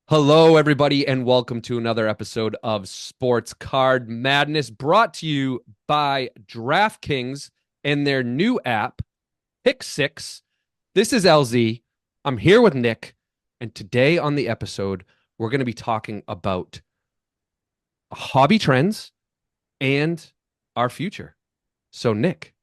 Hello, everybody, and welcome to another episode of Sports Card Madness, brought to you by DraftKings and their new app, Pick Six. This is LZ. I'm here with Nick, and today on the episode, we're going to be talking about hobby trends and our future. So, Nick,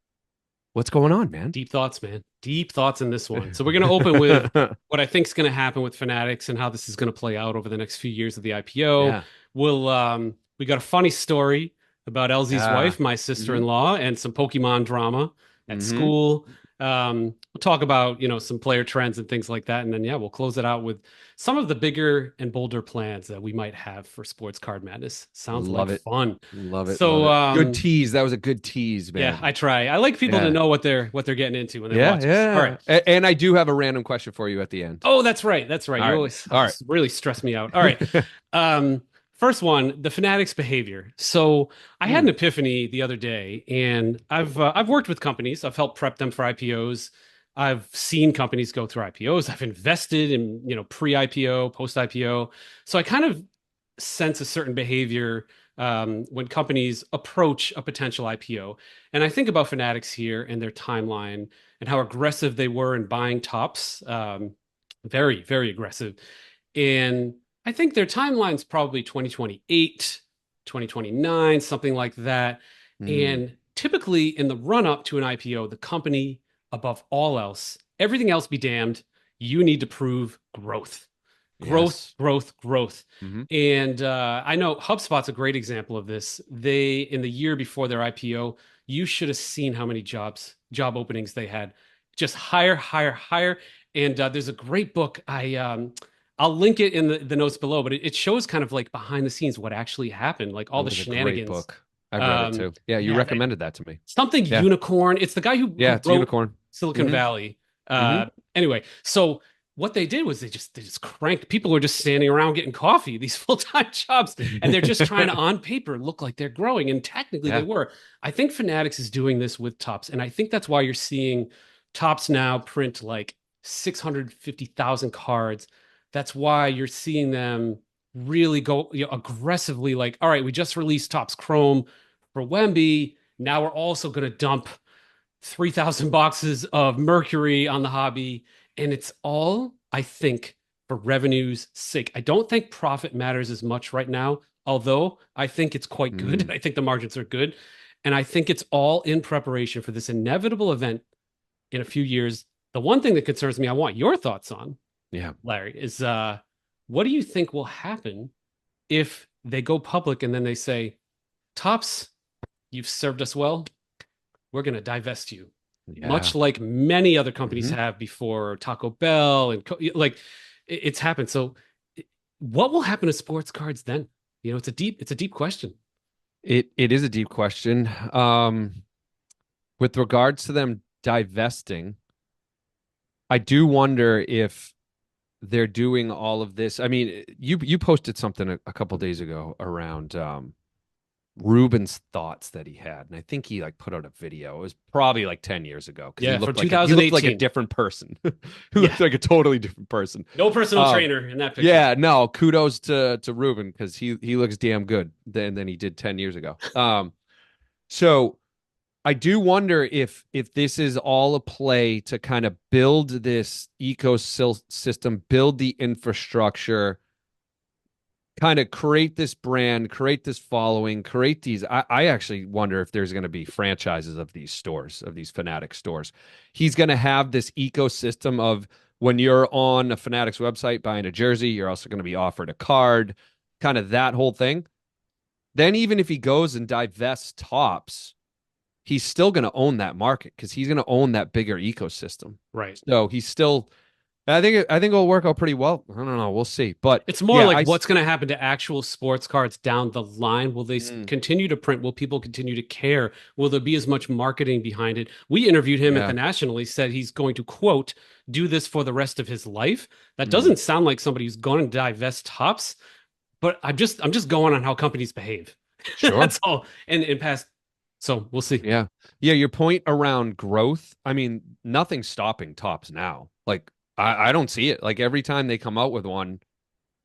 what's going on, man? Deep thoughts, man. Deep thoughts in this one. So we're going to open with what I think is going to happen with Fanatics and how this is going to play out over the next few years of the IPO. Yeah. We got a funny story about LZ's Ah. wife, my Mm-hmm. sister-in-law, and some Pokemon drama at Mm-hmm. school. We'll talk about, some player trends and things like that. And then, yeah, we'll close it out with some of the bigger and bolder plans that we might have for Sports Card Madness. Sounds like Love it. fun. Love it. Love So, it. Good tease. That was a good tease, yeah, man. I try. I like people to Yeah. know what they're getting into when they Yeah, watch this. All right. yeah. And I do have a random question for you at the end. Oh, that's right. That's right. All You right. always All right. really stress me out. All right. First one, the Fanatics behavior. So I had Mm, an epiphany the other day, and I've worked with companies. I've helped prep them for IPOs. I've seen companies go through IPOs. I've invested in pre-IPO, post-IPO. So I kind of sense a certain behavior when companies approach a potential IPO. And I think about Fanatics here and their timeline and how aggressive they were in buying tops. Very, very aggressive. And I think their timeline's probably 2028, 2029, something like that. mm. And typically in the run up to an IPO, the company, above all else, everything else be damned, you need to prove growth. Growth, Yes. growth, growth. Hmm. And I know HubSpot's a great example of this. They, in the year before their IPO, you should have seen how many job openings they had. Just hire, hire, hire. And there's a great book. I'll link it in the notes below, but it shows kind of like behind the scenes what actually happened, like all It the was a great shenanigans. book. I've read it Um, too. Yeah, you yeah, recommended that to me. something Yeah. unicorn. It's the guy who Yeah, it's a wrote unicorn. Silicon Hmm. Valley. Hmm. Anyway, so what they did was they just cranked. People were just standing around getting coffee, these full-time jobs, and they're just trying to, on paper, look like they're growing, and technically they Yeah. were. I think Fanatics is doing this with Tops, and I think that's why you're seeing Tops now print like 650,000 cards. That's why you're seeing them really go, aggressively. Like, all right, we just released Tops Chrome for Wemby. Now we're also going to dump 3,000 boxes of Mercury on the hobby. And it's all, I think, for revenue's sake. I don't think profit matters as much right now, although I think it's quite good. Mm. I think the margins are good. And I think it's all in preparation for this inevitable event in a few years. The one thing that concerns me, I want your thoughts on, Yeah. Larry, is what do you think will happen if they go public and then they say, Tops, you've served us well, we're going to divest you, Yeah. much like many other companies Hmm. have before, Taco Bell and like it's happened. So what will happen to sports cards then? It's a deep question. It is a deep question. With regards to them divesting, I do wonder if they're doing all of this. I mean, you posted something a couple days ago around Ruben's thoughts that he had, and I think he like put out a video. It was probably like 10 years ago because Yeah, from he looked like a 2018. different person. He Yeah, looked like a totally different person. no personal Um, trainer in that picture. yeah, no, kudos to Ruben because he looks damn good than he did 10 years ago. So I do wonder if this is all a play to kind of build this ecosystem, build the infrastructure, kind of create this brand, create this following, create these. I actually wonder if there's going to be franchises of these stores, of these Fanatic stores. He's going to have this ecosystem of when you're on a Fanatics website buying a jersey, you're also going to be offered a card, kind of that whole thing. Then even if he goes and divests tops, he's still going to own that market because he's going to own that bigger ecosystem. Right. So he's still. I think it'll work out pretty well. I don't know. We'll see. But It's more yeah, like what's going to happen to actual sports cards down the line. Will they mm, continue to print? Will people continue to care? Will there be as much marketing behind it? We interviewed him at the yeah. National. He said he's going to, quote, do this for the rest of his life. That Mm, doesn't sound like somebody who's going to divest tops, but I'm just going on how companies behave. sure. That's all. And in past, so we'll see. Yeah. Yeah. Your point around growth. I mean, nothing's stopping tops now. Like I don't see it. Like every time they come out with one,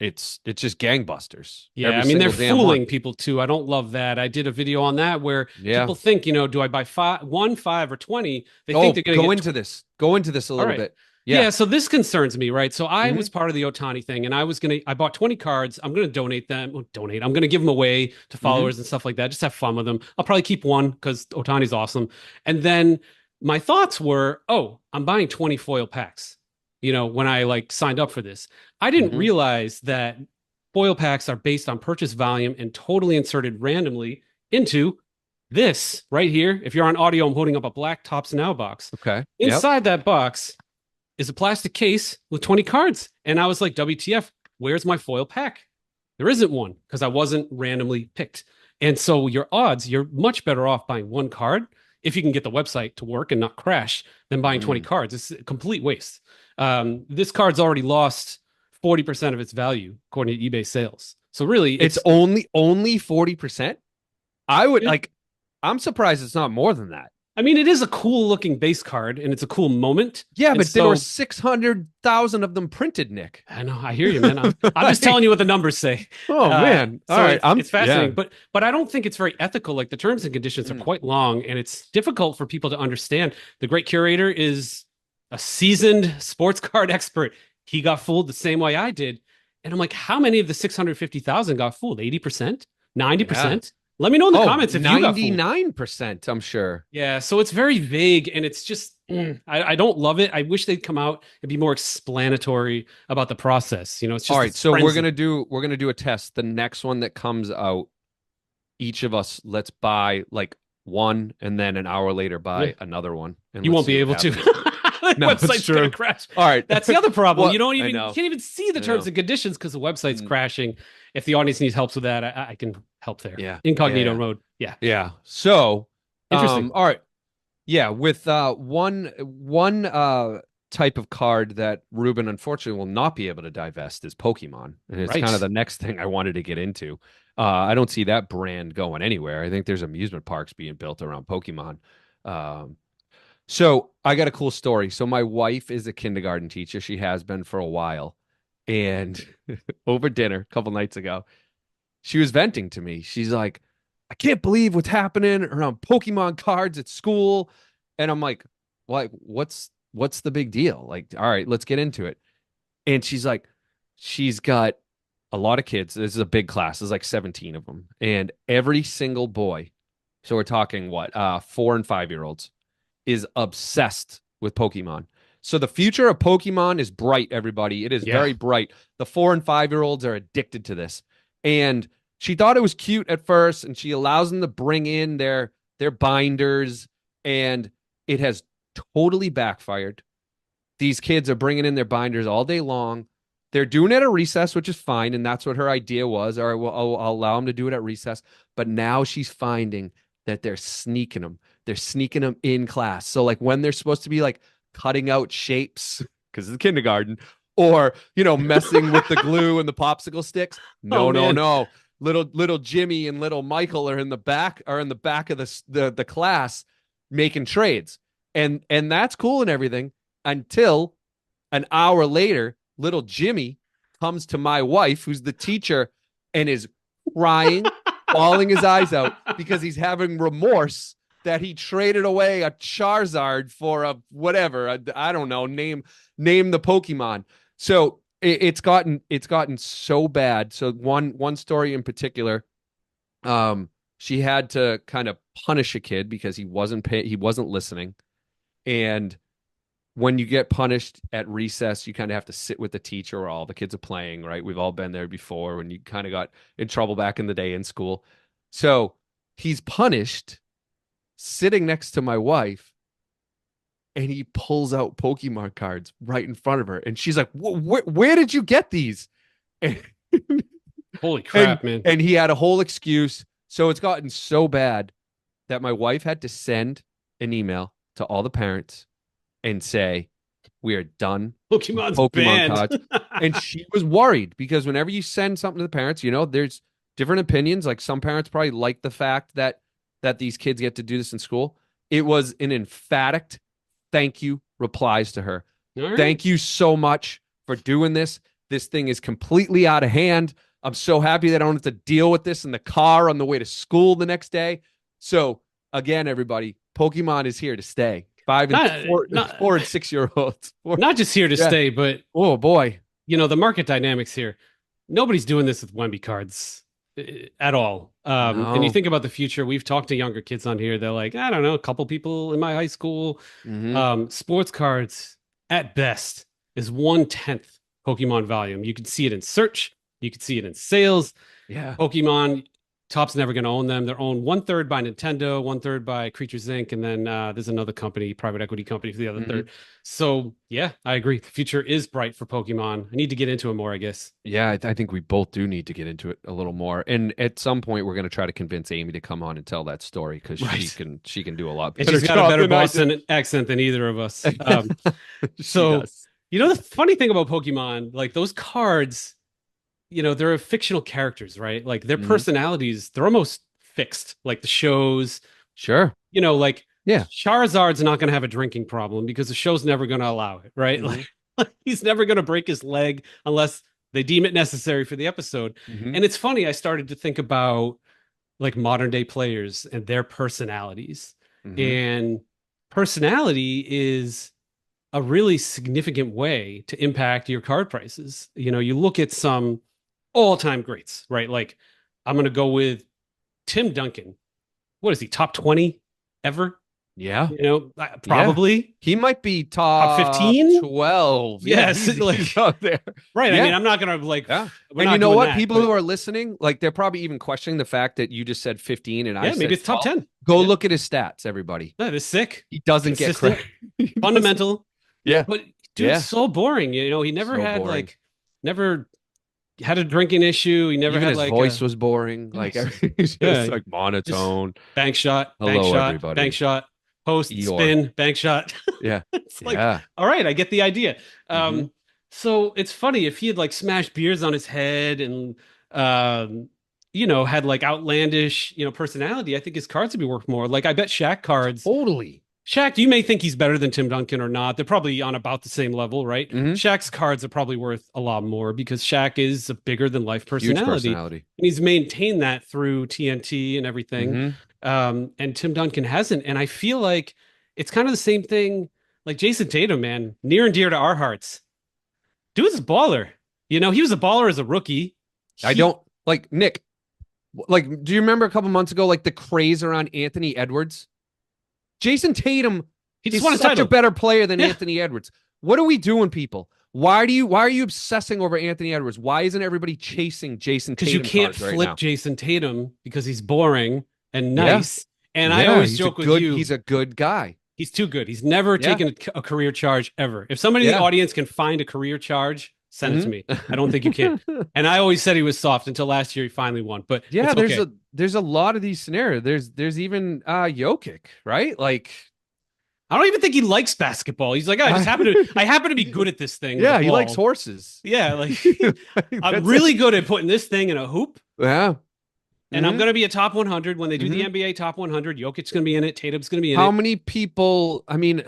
it's just gangbusters Yeah, every I mean they're single damn one. fooling people too. I don't love that. I did a video on that where Yeah. people think, do I buy five, one, five, or 20? They think Oh, they're going to get 20. go into this a All little right. bit. Yeah. Yeah, so this concerns me, right? So I Hmm. was part of the Otani thing, and I bought 20 cards. I'm gonna donate them. Well, donate. I'm gonna give them away to Hmm. followers and stuff like that. Just have fun with them. I'll probably keep one because Otani's awesome. And then my thoughts were, oh, I'm buying 20 foil packs. When I like signed up for this, I didn't Hmm. realize that foil packs are based on purchase volume and totally inserted randomly into this right here. If you're on audio, I'm holding up a black Tops Now box. Okay. Yep. Inside that box is a plastic case with 20 cards. And I was like, WTF, where's my foil pack? There isn't one because I wasn't randomly picked. And so you're much better off buying one card if you can get the website to work and not crash than buying 20 Mm. cards. It's a complete waste. This card's already lost 40% of its value according to eBay sales. So really, It's only 40%. I would like I'm surprised it's not more than that. I mean, it is a cool looking base card and it's a cool moment. Yeah, And but there were so 600,000 of them printed, Nick. I know, I hear you, man. I'm just telling you what the numbers say. Oh man. All So right. it's fascinating, Yeah. but I don't think it's very ethical. Like the terms and conditions are Mm. quite long, and it's difficult for people to understand. The great curator is a seasoned sports card expert. He got fooled the same way I did, and I'm like, how many of the 650,000 got fooled? 80%, Yeah. 90%? Let me know in the Oh, comments if you got fooled. 99%, I'm sure. Yeah, so it's very vague and it's just I don't love it. I wish they'd come out and be more explanatory about the process. It's All just right, this so frenzy. we're gonna do a test. The next one that comes out, each of us let's buy like one, and then an hour later Yeah. buy another one, and You let's won't see be what able to. happens. The No, it's website's gonna true. crash. All right, That's the other problem. What? You don't I even you know. can't even see the I terms know. and conditions because the website's Mm. crashing. If the audience needs help with that, I can help there. Yeah. Yeah. Incognito Yeah. mode. Yeah. Yeah. So, Interesting. all right. Yeah, with one type of card that Ruben unfortunately will not be able to divest is Pokemon, and it's kind of Right. the next thing I wanted to get into. I don't see that brand going anywhere. I think there's amusement parks being built around Pokemon. Um, so I got a cool story. So my wife is a kindergarten teacher. She has been for a while, and over dinner a couple nights ago, she was venting to me. She's like, I can't believe what's happening around Pokemon cards at school. And I'm like, what's the big deal? Like, all right, let's get into it. And she's like, she's got a lot of kids. This is a big class. There's like 17 of them. And every single boy, so we're talking what, 4 and 5 year olds, is obsessed with Pokemon. So the future of Pokemon is bright, everybody. It is Yeah. very bright. The 4 and 5 year olds are addicted to this. And she thought it was cute at first, and she allows them to bring in their binders, and it has totally backfired. These kids are bringing in their binders all day long. They're doing it at recess, which is fine, and that's what her idea was. All right, well, I'll allow them to do it at recess. But now she's finding that they're sneaking them. They're sneaking them in class. So like when they're supposed to be like cutting out shapes because it's kindergarten, or messing with the glue and the popsicle sticks. Oh No, no, man. no. Little Jimmy and little Michael are in the back of the class making trades. And that's cool and everything until an hour later, little Jimmy comes to my wife, who's the teacher, and is crying, bawling his eyes out because he's having remorse that he traded away a Charizard for a whatever. I don't know, name the Pokemon. So it's gotten so bad. So one story in particular, she had to kind of punish a kid because he wasn't listening. And when you get punished at recess, you kind of have to sit with the teacher while all the kids are playing, right? We've all been there before when you kind of got in trouble back in the day in school. So he's punished sitting next to my wife, and he pulls out Pokemon cards right in front of her. And she's like, where did you get these? And, Holy crap, man. and he had a whole excuse. So it's gotten so bad that my wife had to send an email to all the parents and say, we are done with Pokemon's Pokemon banned. cards. And she was worried because whenever you send something to the parents, there's different opinions. Like some parents probably like the fact that these kids get to do this in school. It was an emphatic thank you replies to her. All right. Thank you so much for doing this. This thing is completely out of hand. I'm so happy that I don't have to deal with this in the car on the way to school the next day. So again, everybody, Pokemon is here to stay. Five and Not, four, not, 4 and 6 year olds. not just here to Yeah. stay, but Oh boy. the market dynamics here. Nobody's doing this with Wemby cards at all. And you No. think about the future. We've talked to younger kids on here. They're like, I don't know, a couple people in my high school. Sports cards at best is 1/10 Pokemon volume. You can see it in search. You can see it in sales. Yeah. Pokemon, Top's never going to own them. They're owned 1/3 by Nintendo, 1/3 by Creatures Inc., and then there's another company, private equity company for the other third. So yeah, I agree. The future is bright for Pokemon. I need to get into it more, I guess. Yeah, I think we both do need to get into it a little more. And at some point, we're going to try to convince Amy to come on and tell that story because she can do a lot better. And she's got a better Boston accent than either of us. So the funny thing about Pokemon, like those cards, they're fictional characters, right? Like their personalities, they're almost fixed. Like the shows, sure. Like Charizard's not going to have a drinking problem because the show's never going to allow it, right? Like he's never going to break his leg unless they deem it necessary for the episode. And it's funny, I started to think about like modern day players and their personalities. And personality is a really significant way to impact your card prices. You look at some all-time greats, right? Like I'm going to go with Tim Duncan. What is he, top 20 ever? Yeah. Probably. Yeah. He might be top 15? 12. Yes. He's up there. Right. Yeah. I mean, I'm not going to and you know what? People who are listening, like they're probably even questioning the fact that you just said 15 and I said maybe it's top 10. Go look at his stats, everybody. That is sick. He doesn't get credit. Fundamental. Yeah. But dude, so boring. He never had boring. Never had a drinking issue. He never even had his voice was boring. Like just like monotone. Just bank shot. Everybody. Bank shot. Post, spin, bank shot. Yeah. It's like, all right, I get the idea. So it's funny if he had like smashed beers on his head and had like outlandish, personality, I think his cards would be worth more. Like I bet Shaq cards. Totally. Shaq, you may think he's better than Tim Duncan or not. They're probably on about the same level, right? Shaq's cards are probably worth a lot more because Shaq is a bigger than life personality. And he's maintained that through TNT and everything. And Tim Duncan hasn't. And I feel like it's kind of the same thing. Like Jason Tatum, man, near and dear to our hearts. Dude's a baller. He was a baller as a rookie. I don't like Nick. Like, do you remember a couple months ago, like the craze around Anthony Edwards? Jason Tatum is such a better player than Anthony Edwards. What are we doing, people? Why are you obsessing over Anthony Edwards? Why isn't everybody chasing Jason Tatum? Because you can't flip Jason Tatum because he's boring and nice. And I always joke with you. He's a good guy. He's too good. He's never taken a career charge ever. If somebody in the audience can find a career charge, send it to me. I don't think you can. And I always said he was soft until last year he finally won. But yeah, there's a lot of these scenarios. There's even Jokic, right? Like I don't even think he likes basketball. He's like, I happen to be good at this thing. Yeah, he likes horses. Yeah, like I'm really good at putting this thing in a hoop. Yeah. And I'm going to be a top 100 when they do the NBA top 100. Jokic's going to be in it. Tatum's going to be in it. How many people? I mean,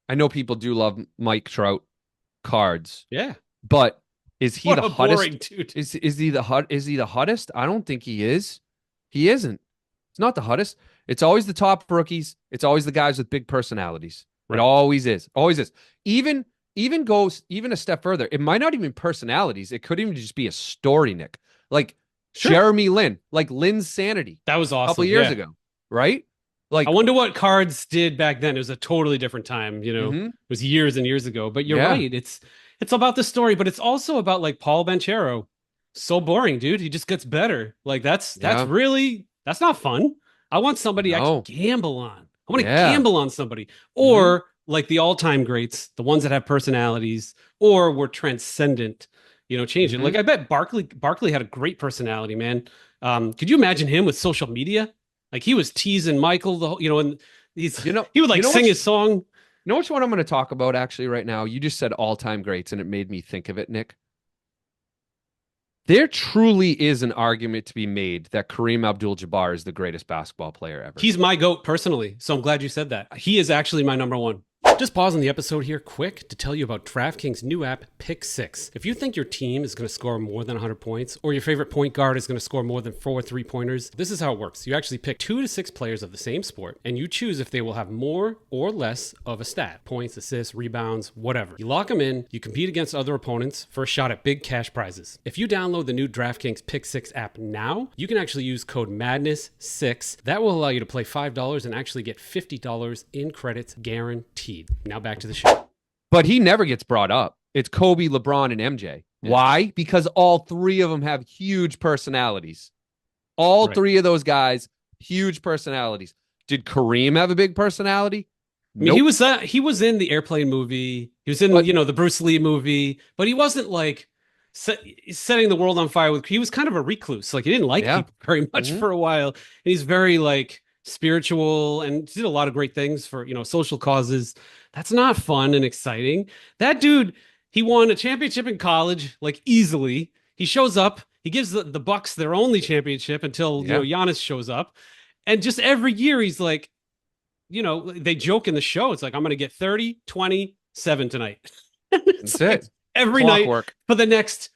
I know people do love Mike Trout cards. Yeah, but is he the hottest? Dude. Is he the hot? Is he the hottest? I don't think he is. He isn't. It's not the hottest. It's always the top rookies. It's always the guys with big personalities. Right. It always is. Always is. Even goes a step further. It might not even be personalities. It could even just be a story, Nick. Like. Sure. Jeremy Lin, like Lin's Sanity. That was awesome. A couple years ago, right? Like, I wonder what cards did back then. It was a totally different time, It was years and years ago. But you're right. It's about the story, but it's also about like Paul Banchero. So boring, dude. He just gets better. Like that's not fun. I want somebody I can gamble on. I want to gamble on somebody. Or like the all-time greats, the ones that have personalities or were transcendent. Change it. Like I bet Barkley had a great personality, man. Could you imagine him with social media? Like he was teasing Michael, and he would like sing his song. You know which one I'm going to talk about actually right now? You just said all-time greats and it made me think of it, Nick. There truly is an argument to be made that Kareem Abdul-Jabbar is the greatest basketball player ever. He's my GOAT personally. So I'm glad you said that. He is actually my number one. Just pausing the episode here quick to tell you about DraftKings' new app, Pick 6. If you think your team is going to score more than 100 points, or your favorite point guard is going to score more than 4 3-pointers, this is how it works. You actually pick 2 to 6 players of the same sport, and you choose if they will have more or less of a stat. Points, assists, rebounds, whatever. You lock them in, you compete against other opponents for a shot at big cash prizes. If you download the new DraftKings Pick 6 app now, you can actually use code MADNESS6. That will allow you to play $5 and actually get $50 in credits guaranteed. Now back to the show. But he never gets brought up. It's Kobe, LeBron, and MJ. Yeah. Why? Because all three of them have huge personalities. All three of those guys, huge personalities. Did Kareem have a big personality? I mean, he was in the Airplane movie. He was in the Bruce Lee movie, but he wasn't like setting the world on fire. He was kind of a recluse. Like he didn't like people very much for a while. And he's very like spiritual and did a lot of great things for, social causes. That's not fun and exciting. That dude, he won a championship in college, like easily. He shows up, he gives the Bucks their only championship until Giannis shows up. And just every year he's like, they joke in the show. It's like, I'm going to get 30, 20, 7 tonight. That's like it. Every night for the next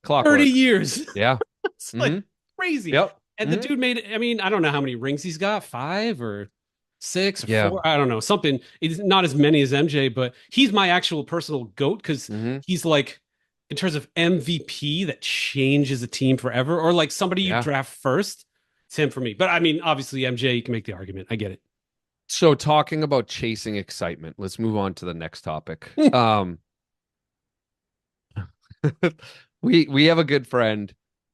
30 years. Yeah. It's like crazy. Yep. And the dude made, I don't know how many rings he's got, 5 or 6 or 4. I don't know, something. It's not as many as MJ, but he's my actual personal GOAT because he's like, in terms of MVP that changes a team forever, or like somebody you draft first, it's him for me. But I mean, obviously MJ, you can make the argument. I get it. So talking about chasing excitement, let's move on to the next topic. We have a good friend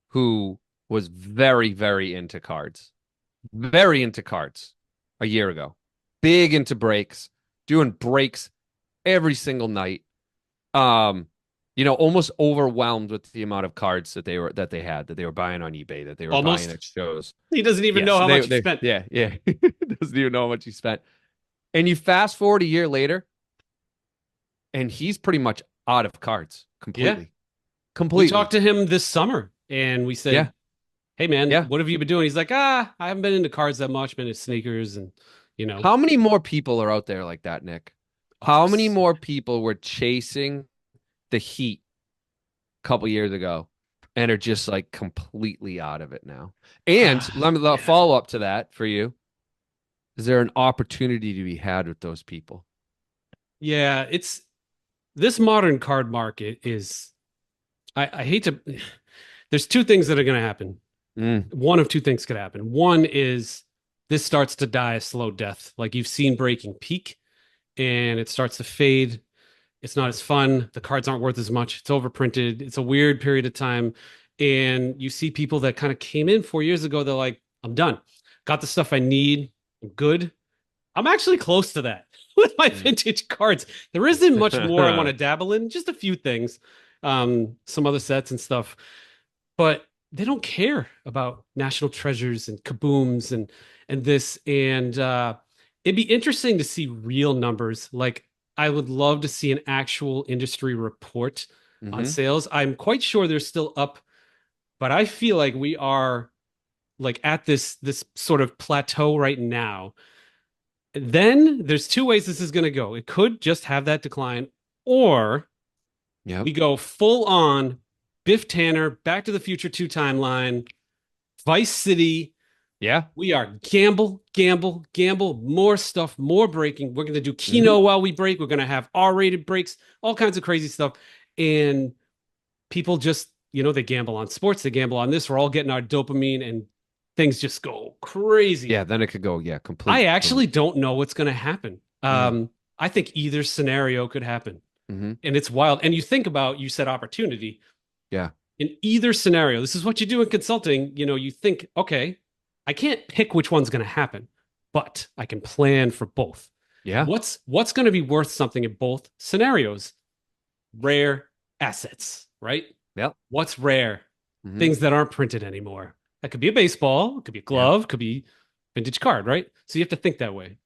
who was very, very into cards. Very into cards a year ago. Big into breaks, doing breaks every single night. Almost overwhelmed with the amount of cards that they were buying on eBay, that they were buying at shows. He doesn't even know how much he spent. Yeah. He doesn't even know how much he spent. And you fast forward a year later, and he's pretty much out of cards completely. Yeah. Completely. We talked to him this summer, and we said, "Hey, man, what have you been doing?" He's like, I haven't been into cards that much. Been into sneakers, and How many more people are out there like that, Nick? How many more people were chasing the Heat a couple years ago and are just like completely out of it now? And let me follow up to that for you. Is there an opportunity to be had with those people? Yeah, it's this modern card market is, I hate to, there's 2 things that are going to happen. One of 2 things could happen. One is this starts to die a slow death. Like you've seen Breaking peak and it starts to fade. It's not as fun. The cards aren't worth as much. It's overprinted. It's a weird period of time. And you see people that kind of came in 4 years ago. They're like, I'm done. Got the stuff I need. I'm good. I'm actually close to that with my vintage cards. There isn't much more I want to dabble in. Just a few things. Some other sets and stuff. But they don't care about national treasures and kabooms and this. And it'd be interesting to see real numbers. Like, I would love to see an actual industry report on sales. I'm quite sure they're still up, but I feel like we are like at this sort of plateau right now. Then there's 2 ways this is going to go. It could just have that decline, or we go full on Biff Tanner, Back to the Future 2 timeline, Vice City. Yeah. We are gamble, more stuff, more breaking. We're going to do Keno while we break. We're going to have R-rated breaks, all kinds of crazy stuff. And people just, they gamble on sports. They gamble on this. We're all getting our dopamine and things just go crazy. Yeah, then it could go, completely. I actually don't know what's going to happen. I think either scenario could happen. And it's wild. And you think about, you said opportunity. Yeah. In either scenario, this is what you do in consulting. You think, okay, I can't pick which one's going to happen, but I can plan for both. Yeah. What's going to be worth something in both scenarios? Rare assets, right? Yep. What's rare? Things that aren't printed anymore. That could be a baseball, it could be a glove, could be vintage card, right? So you have to think that way.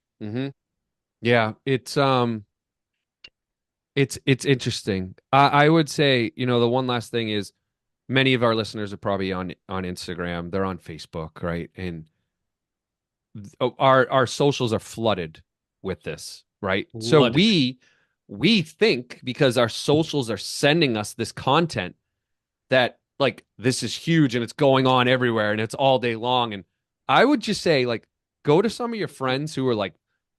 Yeah, it's interesting. I would say, the one last thing is, many of our listeners are probably on Instagram. They're on Facebook, right? And our socials are flooded with this. right? So Love it. we think because our socials are sending us this content that like this is huge and it's going on everywhere and it's all day long. And I would just say like go to some of your friends who are like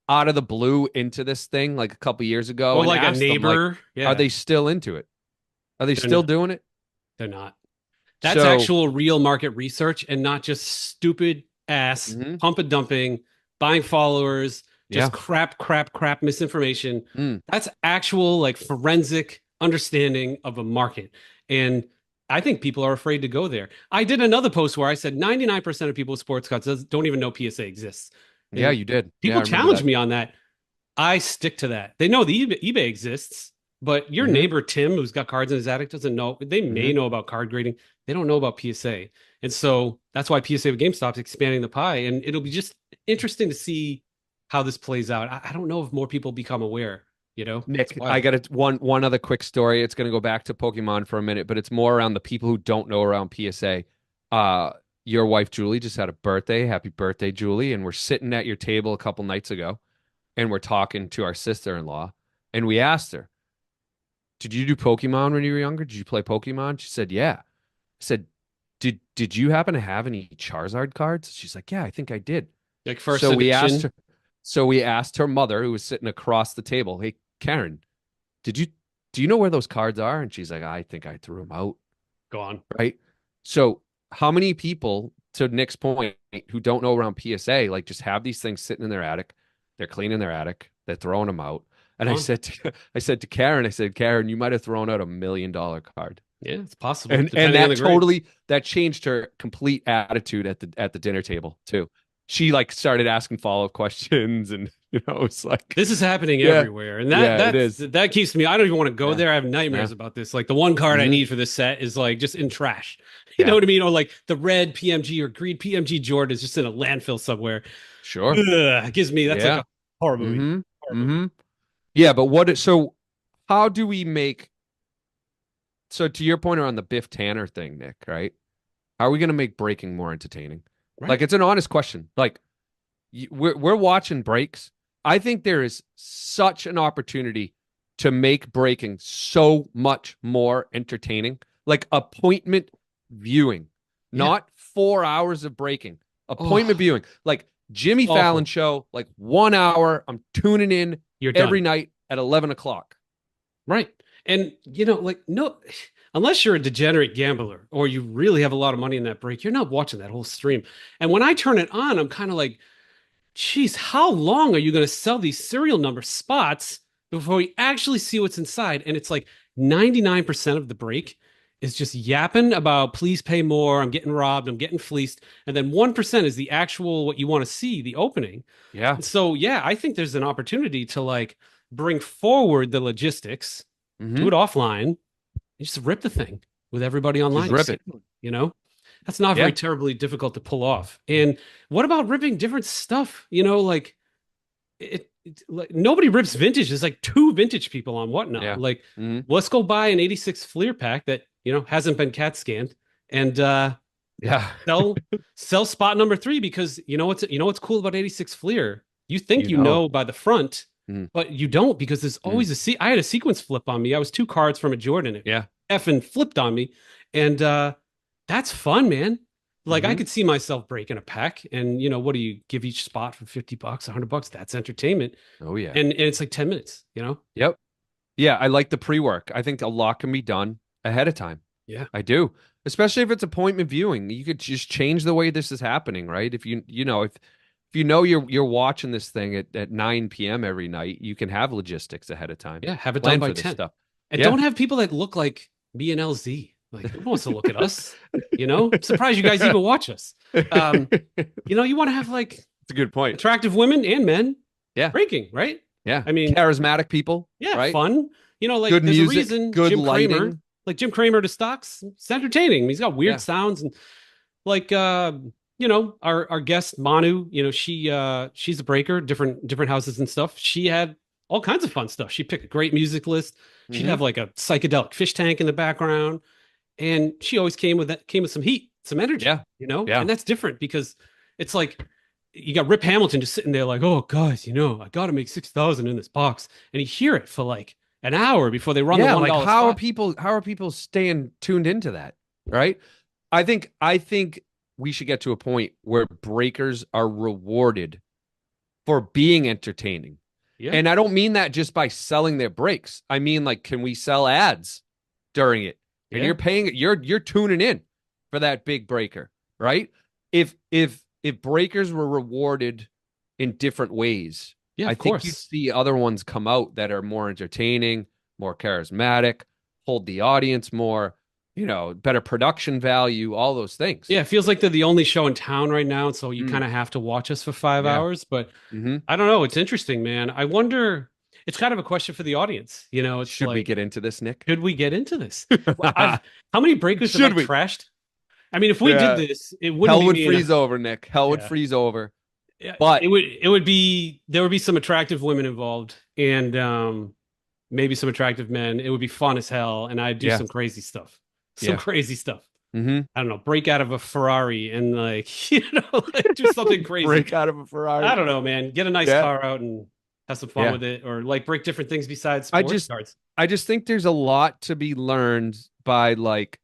out of the blue into this thing like a couple years ago Or and like a ask them like, neighbor. are Yeah, they still into it? Are they they're still not. doing it? They're not. That's So, actual real market research and not just stupid ass mhm, pump and dumping, buying followers, just yeah. crap misinformation. Mm, That's actual like forensic understanding of a market. And I think people are afraid to go there. I did another post where I said 99% of people with sports cards don't even know PSA exists. yeah, And you did. Yeah, I people remember challenge that. me on that. I stick to that. They know the eBay exists, but your Hmm. neighbor Tim, who's got cards in his attic, doesn't know. They may Hmm. know about card grading. They don't know about PSA, and so that's why PSA with GameStop's expanding the pie. And it'll be just interesting to see how this plays out. I don't know if more people become aware. It's Nick, I wild. got one other quick story. It's going to go back to Pokemon for a minute, but it's more around the people who don't know around PSA. Uh, your wife Julie just had a birthday. Happy birthday, Julie! And we're sitting at your table a couple nights ago, and we're talking to our sister-in-law, and we asked her, "Did you do Pokemon when you were younger? Did you play Pokemon?" She said, "Yeah." I said, "Did you happen to have any Charizard cards?" She's like, "Yeah, I think I did." Like first So we asked edition, her. So we asked her mother, who was sitting across the table, "Hey, Karen, did you do you know where those cards are?" And she's like, "I think I threw them out." gone. Right. So how many people, to Nick's point, who don't know around PSA, like just have these things sitting in their attic, they're cleaning their attic, they're throwing them out. And Gone. I said to Karen, I said, Karen, you might have thrown out $1 million card. Yeah, it's possible, And depending on that the grade. totally that changed her complete attitude at the dinner table too. She like started asking follow-up questions and it's like, This is happening yeah, everywhere, and that yeah, it that's is. that keeps me. I don't even want to go Yeah. there. I have Yeah. nightmares about this. Like the one card I Hmm. need for this set is like just in trash. You know Yeah. what I mean? Or like the red PMG or green PMG Jordan is just in a landfill somewhere. Sure. Ugh, it gives me that's like Yeah. a horror movie. Hmm. Horror movie. Hmm. Yeah, but so how do we make so to your point around the Biff Tanner thing, Nick, right? How are we going to make breaking more entertaining? Like Right. it's an honest question. Like we're watching breaks. I think there is such an opportunity to make breaking so much more entertaining. Like appointment viewing, Yeah. not 4 hours of breaking. Appointment Oh, viewing. Like Jimmy Fallon awful. show, like 1 hour. I'm tuning in You're every done. night at 11 o'clock. Right. And like no, unless you're a degenerate gambler or you really have a lot of money in that break, you're not watching that whole stream. And when I turn it on, I'm kind of like, geez, how long are you going to sell these serial number spots before we actually see what's inside? And it's like 99% of the break is just yapping about please pay more. I'm getting robbed. I'm getting fleeced. And then 1% is the actual what you want to see, the opening. Yeah. And so, yeah, I think there's an opportunity to like bring forward the logistics, do Hmm. it offline, and just rip the thing with everybody Just online. rip it. You know? That's not very Yeah. terribly difficult to pull off. And what about ripping different stuff? Like like nobody rips vintage. There's like two vintage people on whatnot. Yeah. Like, Hmm. let's go buy an 86 Fleer pack that, hasn't been cat scanned and Yeah. sell spot number three because what's cool about 86 Fleer? You think You know. by the front, Mm. but you don't because there's Mm. always I had a sequence flip on me. I was two cards from a Jordan. It Yeah. effing flipped on me. And that's fun, man. Like I Hmm. could see myself breaking a pack and what do you give each spot for $50, $100? That's entertainment. Oh yeah. And it's like 10 minutes. Yep. Yeah, I like the pre-work. I think a lot can be done ahead of time. Yeah. I do. Especially if it's appointment viewing. You could just change the way this is happening, right? If if you know you're watching this thing at 9 p.m. every night, you can have logistics ahead of time. Yeah. Have it done Plan by for this 10. stuff. And Yeah. don't have people that look like me and LZ. Like, who wants to look at us? I'm surprised you guys even watch us. Um, It's you want to have like a good point. attractive women and men Yeah. breaking, right? Yeah. I mean, Charismatic people, yeah, right? fun. Like Good there's a music, reason good lighting. Jim Cramer to stocks, it's entertaining. He's got weird Yeah. sounds and like our guest Manu, she's a breaker, different houses and stuff. She had all kinds of fun stuff. She picked a great music list. She'd Hmm. have like a psychedelic fish tank in the background, and she always came with some heat, some energy, Yeah. Yeah. and that's different because it's like you got Rip Hamilton just sitting there like, oh guys, I got to make 6,000 in this box, and you hear it for like an hour before they run the Yeah, one like dollar spot. how are people staying tuned into that, right? I think we should get to a point where breakers are rewarded for being entertaining. Yeah, And I don't mean that just by selling their breaks. I mean, like, can we sell ads during it? And yeah, you're tuning in for that big breaker, right? If breakers were rewarded in different ways, yeah. I Of think you'd course. see other ones come out that are more entertaining, more charismatic, hold the audience more, better production value, all those things. Yeah, it feels like they're the only show in town right now, so you Mm, kind of have to watch us for five yeah. hours. But Hmm. I don't know. It's interesting, man. I wonder. It's kind of a question for the audience. It's Should we like, get into this, Nick? should we get into this? Well, how many breakers have I Should we? trashed? I mean, if we did Yeah. this, it wouldn't Hell be would me and freeze over, Nick. Hell would yeah. freeze over. Yeah, But it would be there would be some attractive women involved and maybe some attractive men. It would be fun as hell, and I'd do yeah, some crazy stuff. Some yeah. crazy stuff. Hmm. I don't know, break out of a Ferrari and like, like do something crazy. Break out of a I Ferrari. don't know, man. Get a nice Yeah, car out and have some fun yeah. with it, or like break different things besides I sports just cards. I just think there's a lot to be learned by like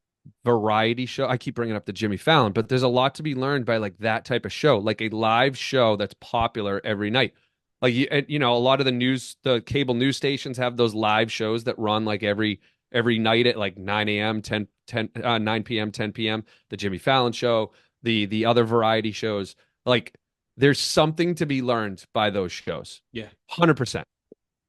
variety show. I keep bringing up the Jimmy Fallon, but there's a lot to be learned by like that type of show, like a live show that's popular every night. Like a lot of the cable news stations have those live shows that run like every night at like 9 a.m., 9 p.m., 10 p.m. The Jimmy Fallon show, the other variety shows. Like there's something to be learned by those shows. Yeah, 100%. I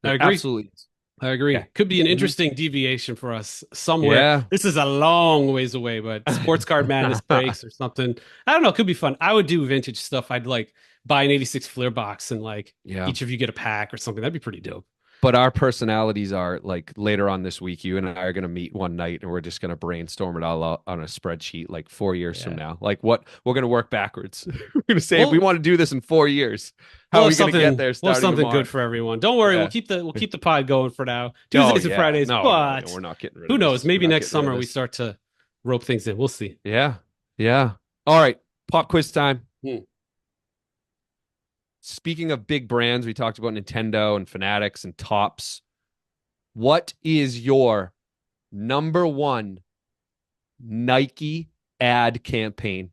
There agree. absolutely is. I agree. Yeah. Could be an Hmm. interesting deviation for us somewhere. Yeah. This is a long ways away, but sports card madness breaks or something. I don't know. It could be fun. I would do vintage stuff. I'd like buy an 86 Fleer box and like Yeah. each of you get a pack or something. That'd be pretty dope. But our personalities are like later on this week, you and I are going to meet one night and we're just going to brainstorm it all out on a spreadsheet like 4 years from Yeah. now. Like what we're going to work backwards. We're going to say if we Well, want to do this in 4 years, how are we going to get there we'll have starting something good tomorrow? for everyone. Don't worry. Yeah. We'll keep the pod going for now. Oh, Tuesdays and yeah. Fridays, No, no, yeah, but we're not getting rid who of knows? this. We're Maybe not next getting rid of summer we this. start to rope things in. We'll see. Yeah. Yeah. All right. Pop quiz time. Hmm. Speaking of big brands, we talked about Nintendo and Fanatics and Tops. What is your number one Nike ad campaign?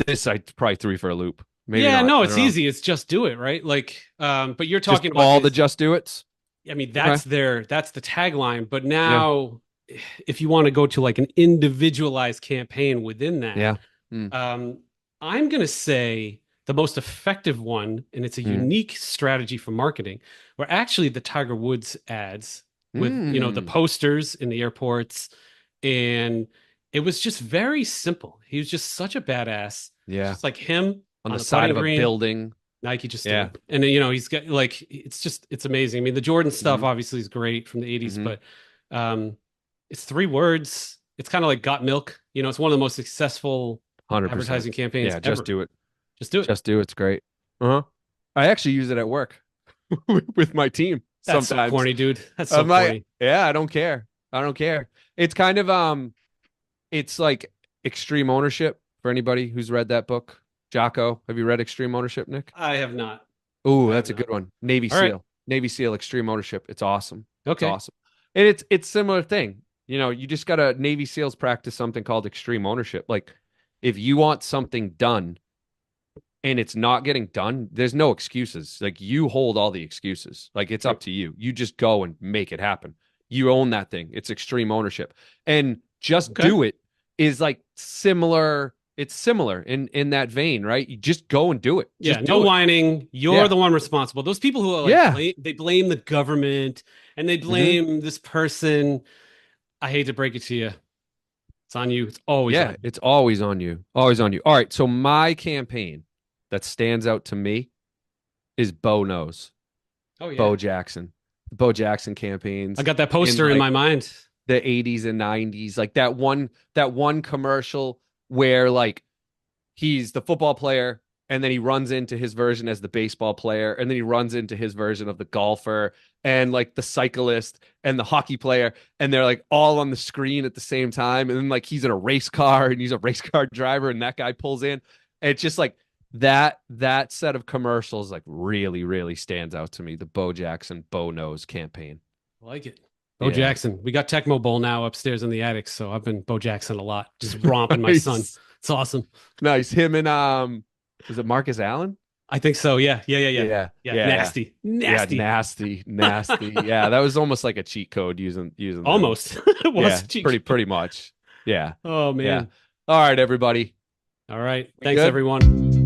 This I probably threw you for a loop. Maybe Yeah, not. no, I it's don't know. easy. It's just do it, right? Like, but you're Just talking about all the this. just do it's. I mean, Okay. that's the tagline. But Yeah. now, if you want to go to like an individualized campaign within that, Yeah. Mm. I'm gonna say the most effective one, and it's a Mm. unique strategy for marketing, were actually the Tiger Woods ads with the Mm. posters in the airports, and it was just very simple. He was just such a badass. It's Yeah. just like him On on the the side putting of a green. building. Nike just did Yeah. it. And then, he's got like it's amazing. I mean, the Jordan stuff Hmm. obviously is great from the 80s, Hmm. but um it's 3 words. It's kind of like got milk. It's one of the most successful 100%. advertising campaigns Yeah. Just ever. do it. Just do it. Just do it. It's great. Uh-huh. I actually use it at work with my team That's so sometimes. corny, dude. That's so My corny. yeah, I don't care. I don't care. It's kind of it's like extreme ownership for anybody who's read that book. Jocko, have you read Extreme Ownership, Nick? I have not. Oh, I have that's a not. good one. Navy All right. SEAL. Navy SEAL Extreme Ownership. It's awesome. It's Okay. awesome. And it's similar thing. You just gotta Navy SEALs practice something called extreme ownership. Like if you want something done and it's not getting done, there's no excuses. Like you hold all the excuses. Like it's True. up to you. You just go and make it happen. You own that thing. It's extreme ownership. And just Okay. do it is like similar. It's similar in that vein, right? You just go and do it. Yeah, Just no do it. whining. You're Yeah. the one responsible. Those people who are like Yeah. they blame the government and they Hmm. blame this person. I hate to break it to you. It's on you. It's always on Yeah, you. it's always on you. Always on you. All right. So my campaign that stands out to me is Bo Knows. Oh yeah. Bo Jackson. The Bo Jackson campaigns I got that poster in like my mind. the 80s and 90s. Like that one commercial where like he's the football player and then he runs into his version as the baseball player and then he runs into his version of the golfer and like the cyclist and the hockey player and they're like all on the screen at the same time and then like he's in a race car and he's a race car driver and that guy pulls in. And it's just like that set of commercials like really stands out to me. The Bo Jackson Bo Knows campaign. I like it. Bo Yeah. Jackson. We got Tecmo Bowl now upstairs in the attic, so I've been Bo Jackson a lot, just romping my son. Nice. It's awesome. Nice. Him and was it Marcus Allen? I think so. Yeah. Yeah. Yeah. Yeah. Nasty. Yeah, Nasty. nasty. Yeah, that was almost like a cheat code using them. Almost. It was Yeah, a cheat code. pretty much. Yeah. Oh Yeah. man. All right, everybody. All right. We Thanks good? everyone.